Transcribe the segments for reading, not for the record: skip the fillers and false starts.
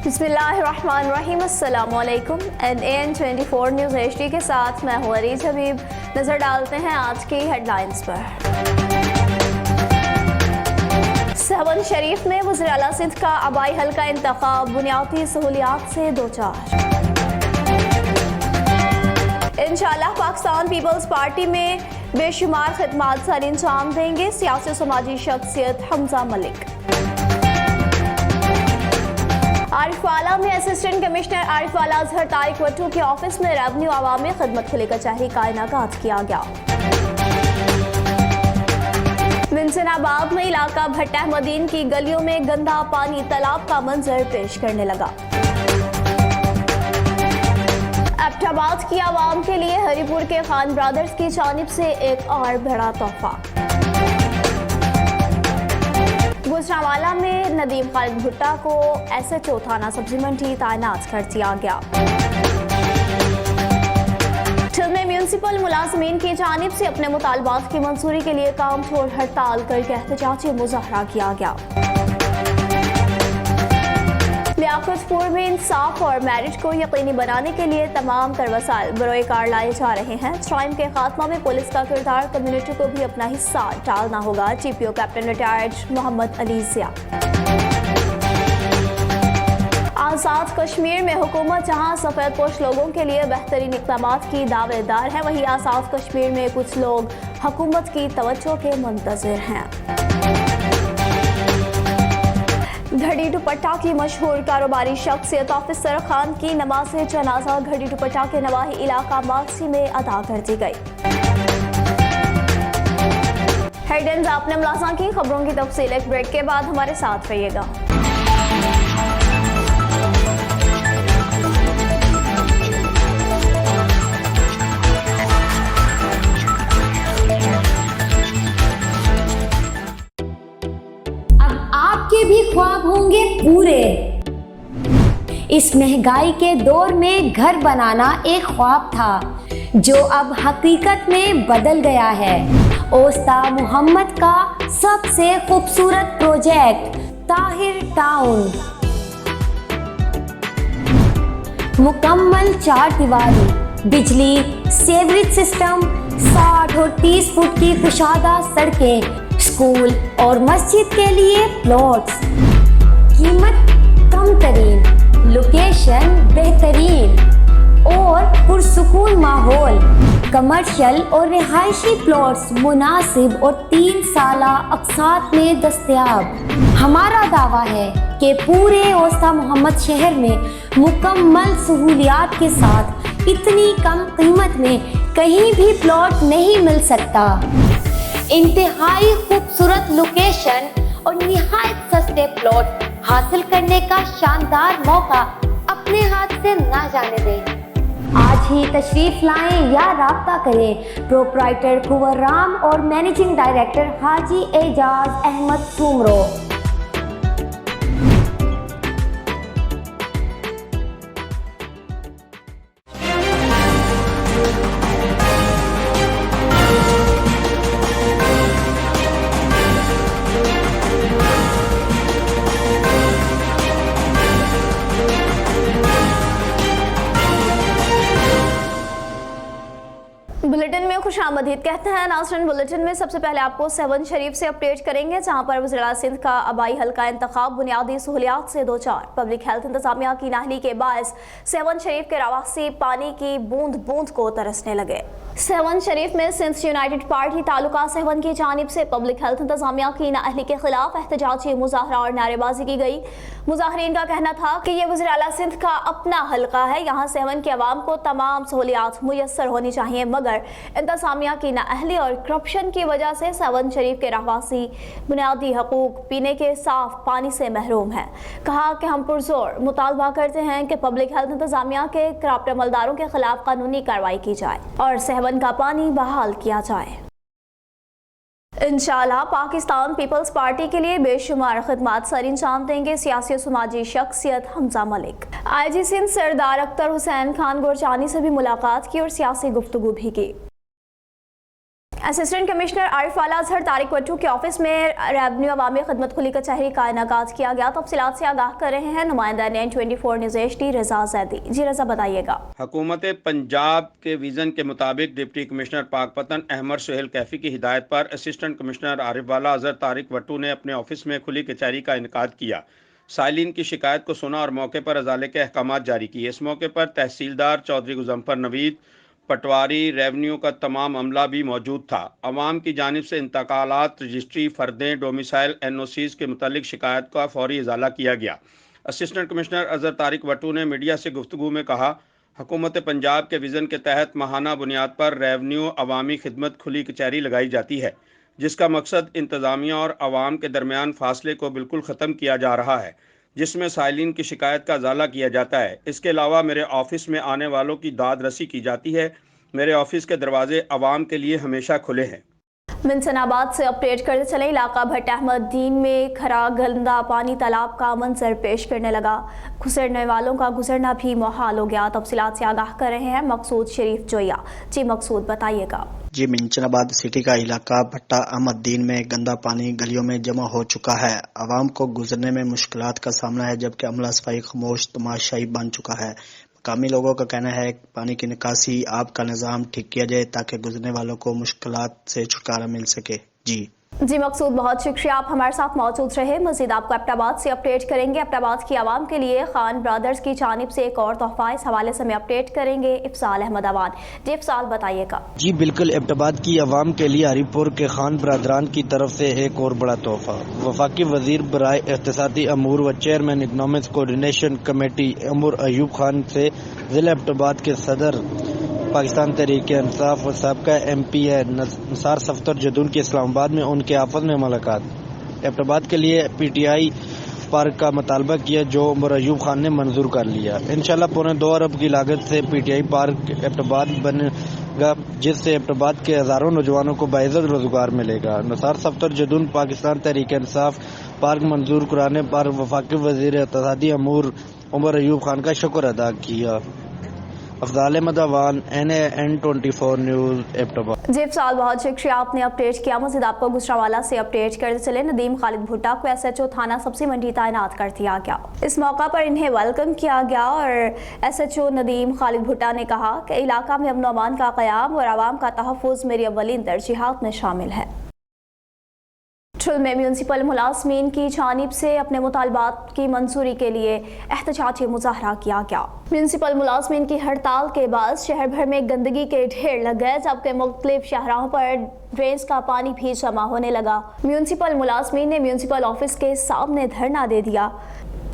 बिस्मिल्लाहिर्रहमानिर्रहीम, अस्सलामुअलैकुम। NAN 24 news HD के साथ मैं हूँ अरीज हबीब। नजर डालते हैं आज की हेडलाइंस पर। सेवन शरीफ में वज़ीर आला सिंध का आबाई हल्का इंतखाब बुनियादी सहूलियात से दो चार। इंशाअल्लाह पाकिस्तान पीपल्स पार्टी में बेशुमार खिदमात सर अंजाम देंगे सियासी समाजी शख्सियत हमजा मलिक। आरिफवाला में असिस्टेंट कमिश्नर आरिफवाला अजहर तारिक वट्टू के ऑफिस में रेवन्यू आवामी खिदमत खुली कचहरी का इनाकात किया गया। मिंसनाबाद में इलाका भट्ट अहमदीन की गलियों में गंदा पानी तालाब का मंजर पेश करने लगा। एबटाबाद की आवाम के लिए हरिपुर के खान ब्रदर्स की जानिब से एक और बड़ा तोहफा। गुजरांवाला में नदीम खालिद भुट्टा को SHO थाना सब्जी मंडी तैनात कर दिया गया। ठिल में म्यूनसिपल मुलाजमीन की जानिब से अपने मुतालबात की मंजूरी के लिए काम छोड़ हड़ताल करके एहतजाजी मुजाहरा किया गया। लियाकतपुर में इंसाफ और मैरिज को यकीनी बनाने के लिए तमाम तर वसाइल बरोए कार लाए जा रहे हैं। क्राइम के खात्मा में पुलिस का किरदार, कम्युनिटी को भी अपना हिस्सा डालना होगा। TPO captain retired Mohammad Ali Zia. Azad Kashmir में हुकूमत जहां सफेद पोश लोगों के लिए बेहतरीन इक़दामात की दावेदार है, वहीं आज़ाद कश्मीर में कुछ लोग हुकूमत की तवज्जो के मुंतज़िर हैं। घड़ी दुपट्टा की मशहूर कारोबारी शख्सियत ऑफिसर खान की नमाज जनाजा घड़ी दुपट्टा के नवाही इलाका माक्सी में अदा कर दी गई। हेडलाइंस आपने मुलाजा की, खबरों की तफसील एक ब्रेक के बाद हमारे साथ रहिएगा। आपके भी ख्वाब होंगे पूरे। इस महंगाई के दौर में घर बनाना एक ख्वाब था जो अब हकीकत में बदल गया है। ओस्ता मोहम्मद का सबसे खूबसूरत प्रोजेक्ट ताहिर टाउन, मुकम्मल 4 दीवारी, बिजली, सेवरेज सिस्टम, 60 और 30 फुट की कुशादा सड़कें, स्कूल और मस्जिद के लिए प्लॉट्स, कीमत कम तरीन, लोकेशन बेहतरीन और पुरसुकून माहौल, कमर्शियल और रिहायशी प्लॉट्स मुनासिब और 3 साला अक़सात में दस्तयाब। हमारा दावा है कि पूरे ओस्ता मोहम्मद शहर में मुकम्मल सहूलियात के साथ इतनी कम कीमत में कहीं भी प्लॉट नहीं मिल सकता। इंतहाई खूबसूरत लोकेशन और निहायत सस्ते प्लॉट हासिल करने का शानदार मौका अपने हाथ से ना जाने दें। आज ही तशरीफ लाएं या राब्ता करें प्रोप्राइटर कुंवर राम और मैनेजिंग डायरेक्टर हाजी एजाज अहमद सुमरो। बुलेटिन में खुशामदीद कहते हैं नाज़रीन। बुलेटिन में सबसे पहले आपको सेवन शरीफ से अपडेट करेंगे, जहां पर वज़ीर आला सिंध का आबाई हल्का इंतखाब बुनियादी सहूलियात से दो चार। पब्लिक हेल्थ इंतजामिया की नाहली के बायस सेवन शरीफ के रवासी पानी की बूंद बूंद को तरसने लगे। सेवन शरीफ में सिंध यूनाइटेड पार्टी तालुका सेवन की जानिब से पब्लिक हेल्थ इंतजामिया की नाअहली के खिलाफ एहतजाजी मुजाहरा और नारेबाजी की गई। मुजाहरीन का कहना था कि ये वज़ीर आला सिंध का अपना हल्का है, यहाँ सेवन के अवाम को तमाम सहूलियात मुयस्सर होनी चाहिए, मगर इंतजामिया की नाअहली और करप्शन की वजह से सेवन शरीफ के रहवासी बुनियादी हकूक, पीने के साफ पानी से महरूम है। कहा कि हम पुरजोर मुतालबा करते हैं कि पब्लिक हेल्थ इंतजामिया के करप्ट अमलदारों के खिलाफ कानूनी कार्रवाई की जाए और सेवन का पानी बहाल किया जाए। इंशाअल्लाह पाकिस्तान पीपल्स पार्टी के लिए बेशुमार खिदमात सर अंजाम देंगे सियासी समाजी शख्सियत हमजा मलिक। IG सिंध सरदार अख्तर हुसैन खान गोरचानी से भी मुलाकात की और सियासी गुफ्तगू भी की। असिस्टेंट कमिश्नर आरिफ वाला अजहर तारिक वट्टू के ऑफिस में रेवन्यू अवामी खदमत खुली कचहरी का इनेकाद किया गया। तफसीलात से आगाह कर रहे हैं नुमाइंदा NN24 न्यूज़ HD रजा जैदी। जी रजा बताइएगा। हुकूमत पंजाब के विजन के मुताबिक डिप्टी कमिश्नर पाकपतन अहमद सुहेल कैफी की हिदायत पर असिस्टेंट कमिश्नर आरिफ वाला अजहर तारिक वट्टू ने अपने ऑफिस में खुली कचहरी का इनेकाद किया। साइलिन की शिकायत को सुना और मौके पर अजाले के अहकाम जारी किए। इस मौके पर तहसीलदार चौधरी गुजम्फर नवीद, पटवारी, रेवन्यू का तमाम अमला भी मौजूद था। अवाम की जानिब से इंतकालात, रजिस्ट्री, फर्दें, डोमिसाइल, NOCs के मुतालिक शिकायत का फौरी इजाला किया गया। असिस्टेंट कमिश्नर अजहर तारिक वट्टू ने मीडिया से गुफ्तगू में कहा, हुकूमत पंजाब के विज़न के तहत माहाना बुनियाद पर रेवन्यू अवामी खिदमत खुली कचहरी लगाई जाती है, जिसका मकसद इंतज़ामिया और अवाम के दरमियान फासले को बिल्कुल ख़त्म किया जा रहा है, जिसमें साइलिन की शिकायत का इजाला किया जाता है। इसके अलावा मेरे ऑफिस में आने वालों की दाद रसी की जाती है। मेरे ऑफिस के दरवाजे अवाम के लिए हमेशा खुले हैं। मिनसनाबाद से अपडेट करते चले। इलाका भट्ट अहमदीन में खरा गंदा पानी तालाब का मंजर पेश करने लगा। गुजरने वालों का गुजरना भी मुहाल हो गया। तफसीलात से आगाह कर रहे हैं मकसूद शरीफ जोया। जी मकसूद बताइएगा। जी, मिंचनाबाद सिटी का इलाका भट्टा अहमदीन में गंदा पानी गलियों में जमा हो चुका है। आवाम को गुजरने में मुश्किलात का सामना है, जबकि अमला सफाई खामोश तमाशाई बन चुका है। मकामी लोगों का कहना है कि पानी की निकासी आब का निज़ाम ठीक किया जाए ताकि गुजरने वालों को मुश्किलात से छुटकारा मिल सके। जी मकसूद, बहुत शुक्रिया, आप हमारे साथ मौजूद रहे। मज़ीद आपको एबटाबाद से अपडेट करेंगे। एबटाबाद की आवाम के लिए खान ब्रदर्स की जानिब से एक और तोहफा, इस हवाले से हमें अपडेट करेंगे इफ्साल अहमद अवान। जी इफ्साल बताइएगा। जी बिल्कुल, एबटाबाद की आवाम के लिए हरीपुर के खान ब्रदरान की तरफ से एक और बड़ा तोहफा। वफाकी वजीर बराए इख्तिसादी अमूर व chairman economics coordination committee Umar Ayub Khan से जिला एबटाबाद के सदर पाकिस्तान तहरीक इंसाफ व साबका MP है निसार सफ्तर जदून की इस्लामाबाद में उनके आफत में मुलाकात। एबटाबाद के लिए PTI पार्क का मुतालबा किया, जो उमर अयूब खान ने मंजूर कर लिया। इंशाल्लाह पौने 2 अरब की लागत से PTI पार्क एबटाबाद बनेगा, जिससे एबटाबाद के हज़ारों नौजवानों को बाइज़्ज़त रोजगार मिलेगा। निसार सफ्तर जदून पाकिस्तान तहरीक इंसाफ पार्क मंजूर कराने पर वफाकी वजीर इत्तेसादी अमूर उमर अयूब खान का शुक्र अदा किया। अफजाल मदावान NN24 न्यूज़ एबटाबाद। जी इफ्साल, बहुत शुक्रिया, आपने अपडेट किया। मज़ीद आपको गुजरावाला से अपडेट करते चले। नदीम खालिद भुट्टा को SHO थाना सब्जी मंडी तैनात कर दिया गया। इस मौका पर इन्हें वेलकम किया गया और SHO नदीम खालिद भुट्टा ने कहा कि इलाका में अमन अमान का क़याम और आवाम का तहफ़्फ़ुज़ मेरी अव्वलीन तरजीहात में शामिल है। ठुल में म्यूनसिपल मुलाजमीन की जानिब से अपने मुतालबात की मंजूरी के लिए एहतजाजी मुजाहरा किया गया। म्यूनसिपल मुलाजमीन की हड़ताल के बाद शहर भर में गंदगी के ढेर लग गए, जबकि मुख्तलिफ शहरों पर ड्रेन्स का पानी भी जमा होने लगा। म्यूनसिपल मुलाजमीन ने म्यूनसिपल ऑफिस के सामने धरना दे दिया।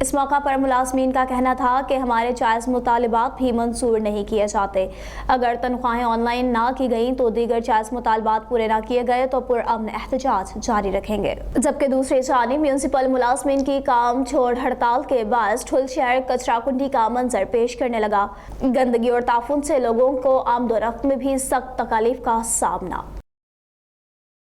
इस मौका पर मुलाजमीन का कहना था कि हमारे जायज़ मुतालबात भी मंजूर नहीं किए जाते। अगर तनख्वाहें ऑनलाइन ना की गईं तो दीगर जायज़ मुतालबात पूरे ना किए गए तो पुरअमन एहतजाज जारी रखेंगे। जबकि दूसरी जानिब म्यूनसिपल मुलाजमीन की काम छोड़ हड़ताल के बाद ठुल शहर कचरा कुंडी का मंजर पेश करने लगा। गंदगी और ताफुन से लोगों को आमदोरफ्त में भी सख्त तकालीफ का सामना।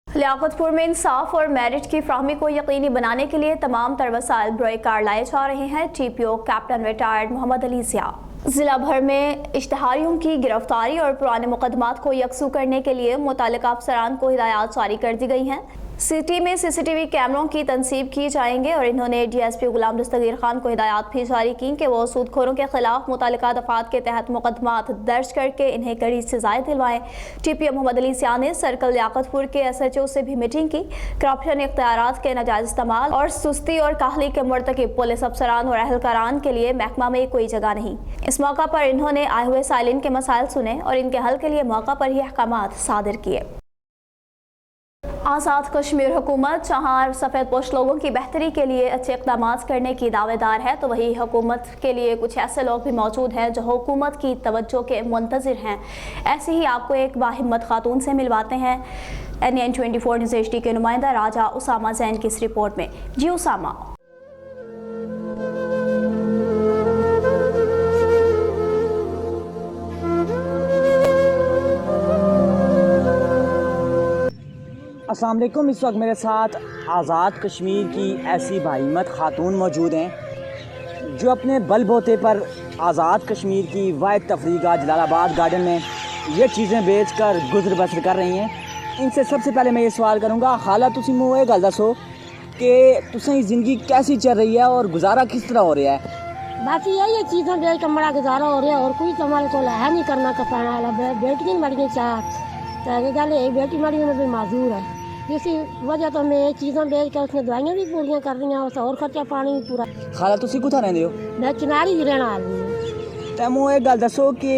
लियाकतपुर में इंसाफ और मेरिट की फ्राहमी को यकीनी बनाने के लिए तमाम तर वसाइल बरोए कार लाए जा रहे हैं। TPO captain retired Mohammad Ali Zia. जिला भर में इश्तहारियों की गिरफ्तारी और पुराने मुकदमात को यकसू करने के लिए मुतालिका अफसरान को हिदायत जारी कर दी गई हैं। सिटी में CCTV कैमरों की तनसीब की जाएंगे और इन्होंने DSP गुलाम दस्तगीर खान को हिदायत भी जारी की कि वो सूदखोरों के खिलाफ मुतालिका दफात के तहत मुकदमात दर्ज करके इन्हें कड़ी सजाएं दिलवाएं। TPO मोहम्मद अली ज़िया ने सर्कल लियाकतपुर के SHO से भी मीटिंग की। करप्शन, इख्तियारात के नाजायज इस्तेमाल और सुस्ती और काहली के मुर्तकिब पुलिस अफसरान और अहलकारान के लिए महकमा में कोई जगह नहीं। इस मौका पर इन्होंने आए हुए साइलिन के मसाइल सुने और इनके हल के लिए मौका पर ही अहकामात सादिर किए। आज़ाद कश्मीर हुकूमत जहाँ सफ़ेद पोश लोगों की बेहतरी के लिए अच्छे इक़दाम करने की दावेदार है, तो वही हुकूमत के लिए कुछ ऐसे लोग भी मौजूद हैं जो हुकूमत की तवज्जो के मुंतज़िर हैं। ऐसे ही आपको एक बाहिम्मत खातून से मिलवाते हैं NN24 न्यूज़ HD के नुमाइंदा राजा उसामा जैन की इस रिपोर्ट में। जी उसामा। अस्सलाम वालेकुम। इस वक्त मेरे साथ आज़ाद कश्मीर की ऐसी बाहिम्मत खातून मौजूद हैं जो अपने बलबूते पर आज़ाद कश्मीर की वाहिद तफरीका जलालाबाद गार्डन में ये चीज़ें बेच कर गुजर बसर कर रही हैं। इनसे सबसे पहले मैं ये सवाल करूँगा, खाला तुसी मुँह ये गल दसो कि तुसें ज़िंदगी कैसी चल रही है और गुजारा किस तरह हो रहा है? बाकी यही चीज़ें बेच के बड़ा गुजारा हो रहा है और कोई तो हमारे को है नहीं करना कपाना वाला। बेटियाँ मरी चार तो गल एक बेटी मरी में भी माजूर है, इसी वजह तो मैं ये चीज़ें बेच के उसने दवाइयाँ भी पूरियाँ कर रही हैं और खर्चा पानी भी पूरा। खाला तुसी कुत्थै रहिंदे हो? मैं चिनारी ही रहने वाली हूँ। ते मुँह ये गल दसो कि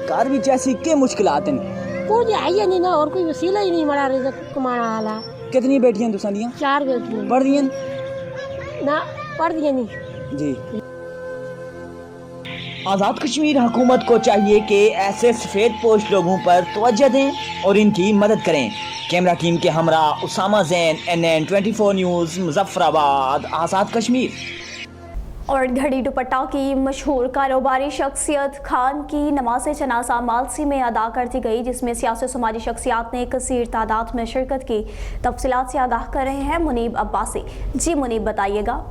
घर विच ऐसी के मुश्किलात हैं? कुछ है ही नहीं ना, और कोई वसीला ही नहीं मरा रिज़्क़ कमाने वाला। कितनी बेटियां तुसां दियां? 4 बेटियां। पढ़ दियां? ना पढ़ दियां नहीं जी। आज़ाद कश्मीर हुकूमत को चाहिए कि ऐसे सफ़ेद पोश लोगों पर तवज्जो दें और इनकी मदद करें। कैमरा टीम के हमरा उसामा ज़ैन, NN 24 न्यूज़, मुजफ्फराबाद, आज़ाद कश्मीर। और घड़ी दुपट्टा की मशहूर कारोबारी शख्सियत खान की नमाज जनाजा मालसी में अदा कर दी गई, जिसमें सियासी समाजी शख्सियात ने कसीर तादाद में शिरकत की। तफसीलात से आगाह कर रहे हैं मुनीब अब्बासी। जी मुनीब बताइएगा।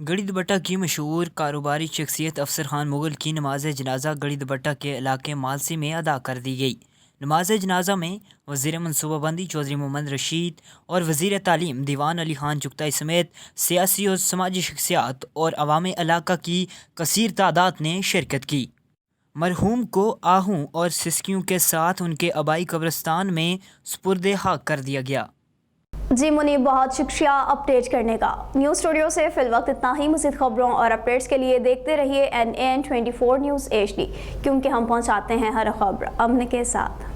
गड़ी दुपट्टा की मशहूर कारोबारी शख्सियत अफसर खान मुगल की नमाज जनाजा गड़ी दुपट्टा के इलाके मालसी में अदा कर दी गई। नमाज जनाजा में वज़ीर मनसूबाबंदी चौधरी मोहम्मद रशीद और वज़ीर तालीम दीवान अली खान चुगताई समेत सियासी और समाजी शख्सियात और अवाम इलाका की कसीर तादाद ने शिरकत की। मरहूम को आहूं और सिसकियों के साथ उनके आबाई कब्रिस्तान में सुपुर्दे हक कर दिया गया। जी मुनीब, बहुत शुक्रिया अपडेट करने का। न्यूज़ स्टूडियो से फिलवक्त इतना ही। मज़ीद खबरों और अपडेट्स के लिए देखते रहिए NN 24 न्यूज़ HD, क्योंकि हम पहुंचाते हैं हर खबर अमन के साथ।